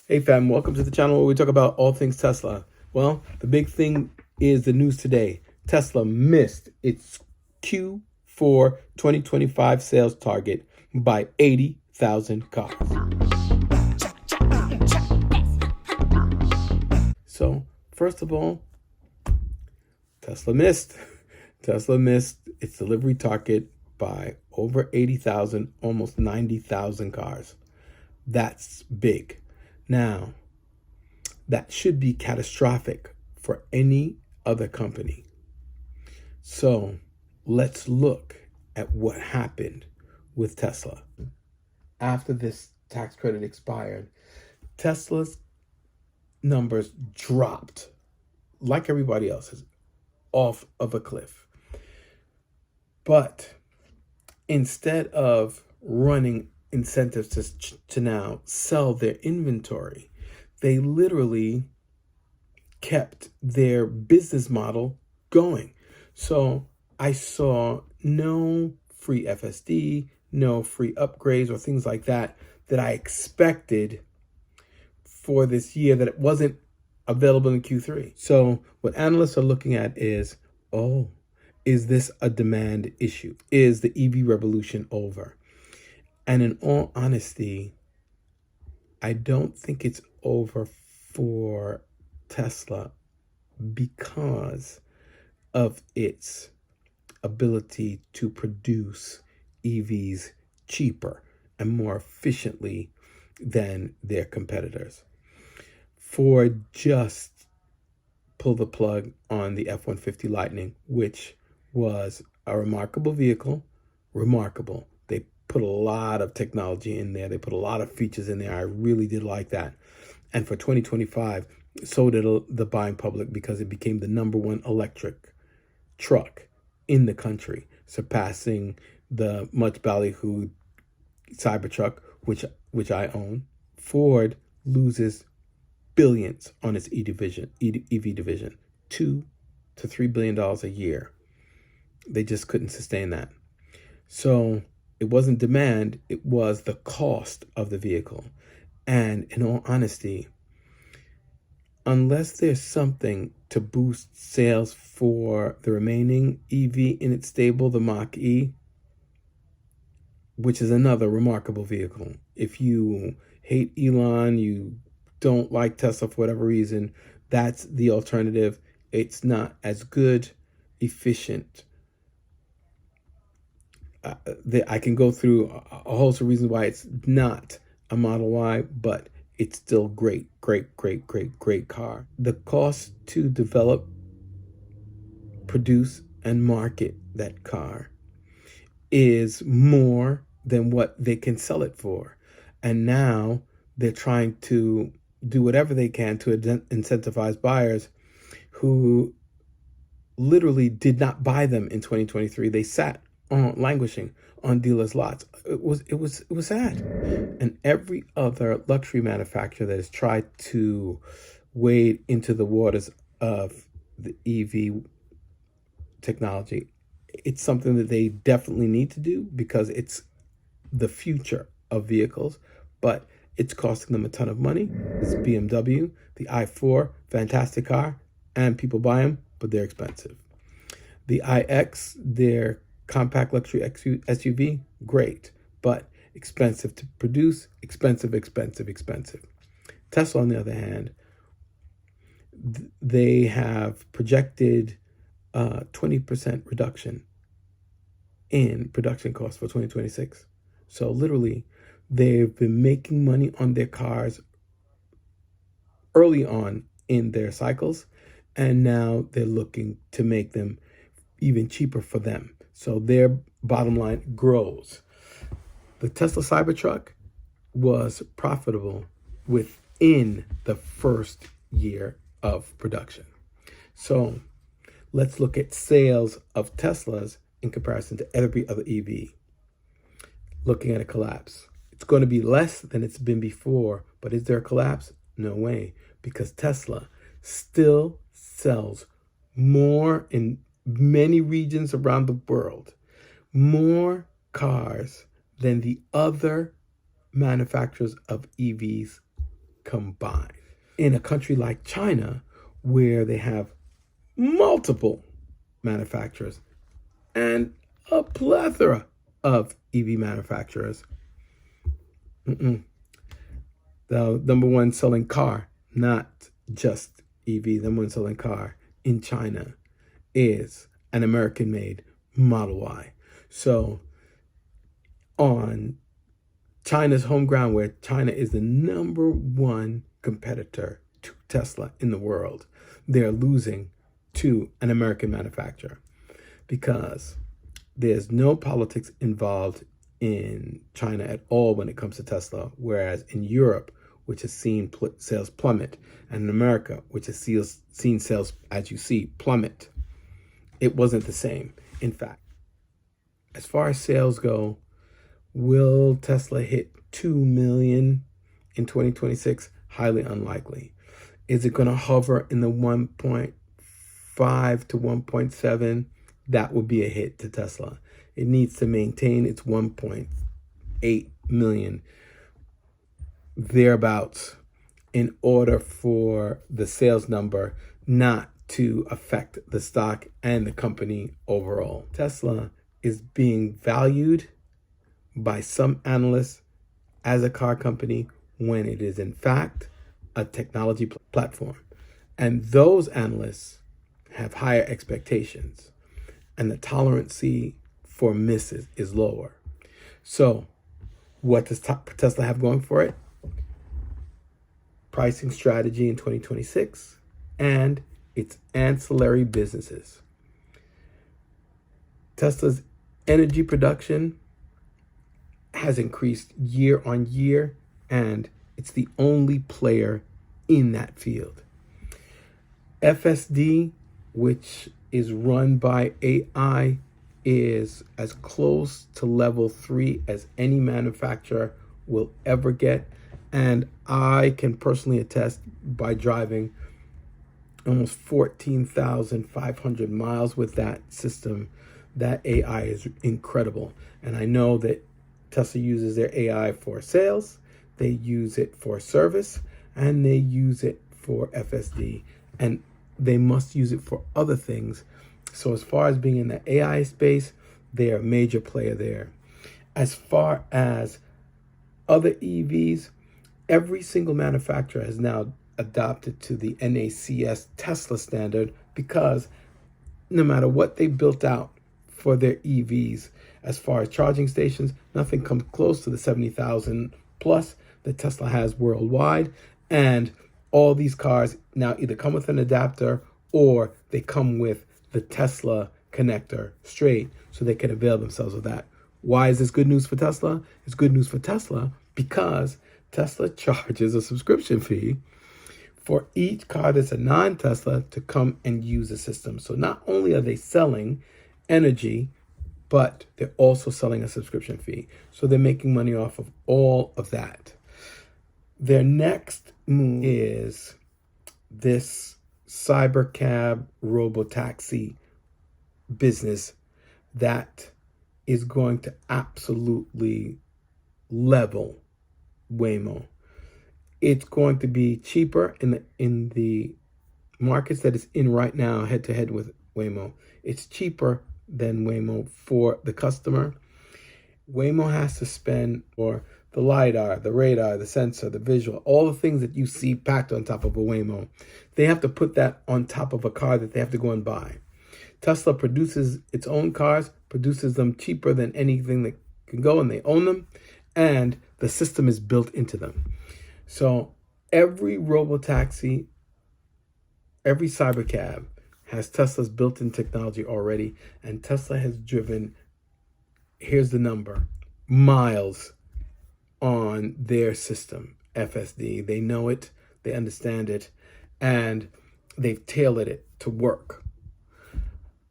Hey fam, welcome to the channel where we talk about all things Tesla. Well, the big thing is the news today. Tesla missed its Q4 2025 sales target by 80,000 cars. So, first of all, Tesla missed. Tesla missed its delivery target by over 80,000, almost 90,000 cars. That's big. Now, that should be catastrophic for any other company. So let's look at what happened with Tesla. After this tax credit expired, Tesla's numbers dropped, like everybody else's, off of a cliff. But instead of running incentives to now sell their inventory, they literally kept their business model going. So I saw no free FSD, no free upgrades or things like that I expected for this year that it wasn't available in Q3. So what analysts are looking at is, is this a demand issue? Is the EV revolution over? And in all honesty, I don't think it's over for Tesla because of its ability to produce EVs cheaper and more efficiently than their competitors. Ford just pulled the plug on the F-150 Lightning, which was a remarkable vehicle. Remarkable. They put a lot of technology in there. They put a lot of features in there. I really did like that. And for 2025, so did the buying public because it became the #1 electric truck in the country, surpassing the much ballyhooed Cybertruck, which I own. Ford loses billions on its EV division, $2 to $3 billion a year. They just couldn't sustain that. So it wasn't demand, it was the cost of the vehicle. And in all honesty, unless there's something to boost sales for the remaining EV in its stable, the Mach-E, which is another remarkable vehicle. If you hate Elon, you don't like Tesla for whatever reason, that's the alternative. It's not as good, efficient. I can go through a host of reasons why it's not a Model Y, but it's still great car. The cost to develop, produce, and market that car is more than what they can sell it for. And now they're trying to do whatever they can to incentivize buyers who literally did not buy them in 2023. They sat languishing on dealers' lots. It was sad. And every other luxury manufacturer that has tried to wade into the waters of the EV technology, it's something that they definitely need to do because it's the future of vehicles, but it's costing them a ton of money. It's BMW, the i4, fantastic car, and people buy them, but they're expensive. The iX, their compact luxury SUV, great, but expensive to produce, expensive. Tesla, on the other hand, they have projected 20% reduction in production costs for 2026. So literally, they've been making money on their cars early on in their cycles, and now they're looking to make them even cheaper for them. So their bottom line grows. The Tesla Cybertruck was profitable within the first year of production. So let's look at sales of Teslas in comparison to every other EV. Looking at a collapse. It's going to be less than it's been before, but is there a collapse? No way, because Tesla still sells more in many regions around the world, more cars than the other manufacturers of EVs combined. In a country like China, where they have multiple manufacturers and a plethora of EV manufacturers, the number one selling car, not just EV, number one selling car in China is an American-made Model Y. So on China's home ground, where China is the number one competitor to Tesla in the world, they're losing to an American manufacturer because there's no politics involved in China at all when it comes to Tesla, whereas in Europe, which has seen sales plummet, and in America, which has seen sales, as you see, plummet, it wasn't the same. In fact, as far as sales go, will Tesla hit 2 million in 2026? Highly unlikely. Is it going to hover in the 1.5 to 1.7? That would be a hit to Tesla. It needs to maintain its 1.8 million thereabouts in order for the sales number not to affect the stock and the company overall. Tesla is being valued by some analysts as a car company when it is in fact a technology platform. And those analysts have higher expectations, and the tolerance for misses is lower. So what does Tesla have going for it? Pricing strategy in 2026 and its ancillary businesses. Tesla's energy production has increased year on year, and it's the only player in that field. FSD, which is run by AI, is as close to level 3 as any manufacturer will ever get. And I can personally attest by driving almost 14,500 miles with that system, that AI is incredible. And I know that Tesla uses their AI for sales, they use it for service, and they use it for FSD. And they must use it for other things. So as far as being in the AI space, they're a major player there. As far as other EVs, every single manufacturer has now adopted to the NACS Tesla standard, because no matter what they built out for their EVs, as far as charging stations, nothing comes close to the 70,000 plus that Tesla has worldwide. And all these cars now either come with an adapter or they come with the Tesla connector straight, so they can avail themselves of that. Why is this good news for Tesla? It's good news for Tesla because Tesla charges a subscription fee for each car that's a non-Tesla to come and use the system. So not only are they selling energy, but they're also selling a subscription fee. So they're making money off of all of that. Their next move is this cybercab robotaxi business that is going to absolutely level Waymo. It's going to be cheaper in the markets that it's in right now, head to head with Waymo. It's cheaper than Waymo for the customer. Waymo has to spend for the LiDAR, the radar, the sensor, the visual, all the things that you see packed on top of a Waymo. They have to put that on top of a car that they have to go and buy. Tesla produces its own cars, produces them cheaper than anything that can go, and they own them, and the system is built into them. So every robotaxi, every cybercab has Tesla's built-in technology already, and Tesla has driven, here's the number, miles on their system, FSD. They know it, they understand it, and they've tailored it to work.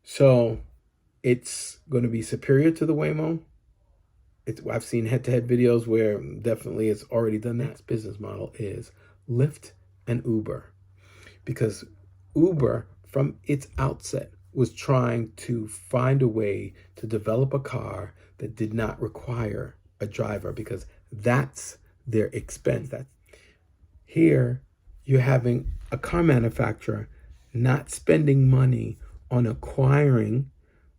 So it's going to be superior to the Waymo. I've seen head-to-head videos where definitely it's already done that. Its business model is Lyft and Uber, because Uber from its outset was trying to find a way to develop a car that did not require a driver, because that's their expense. Here, you're having a car manufacturer not spending money on acquiring,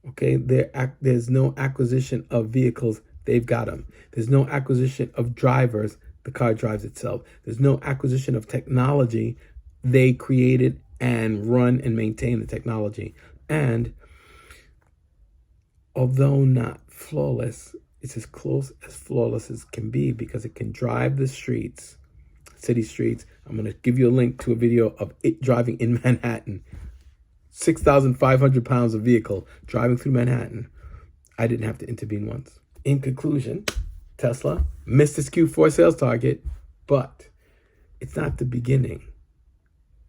okay? There's no acquisition of vehicles, they've got them. There's no acquisition of drivers, the car drives itself. There's no acquisition of technology, they created and run and maintain the technology. And although not flawless, it's as close as flawless as can be because it can drive the streets, city streets. I'm going to give you a link to a video of it driving in Manhattan. 6,500 pounds of vehicle driving through Manhattan. I didn't have to intervene once. In conclusion, Tesla missed its Q4 sales target, but it's not the beginning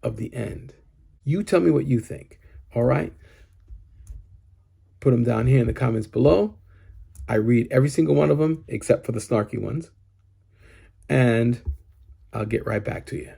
of the end. You tell me what you think, all right? Put them down here in the comments below. I read every single one of them except for the snarky ones. And I'll get right back to you.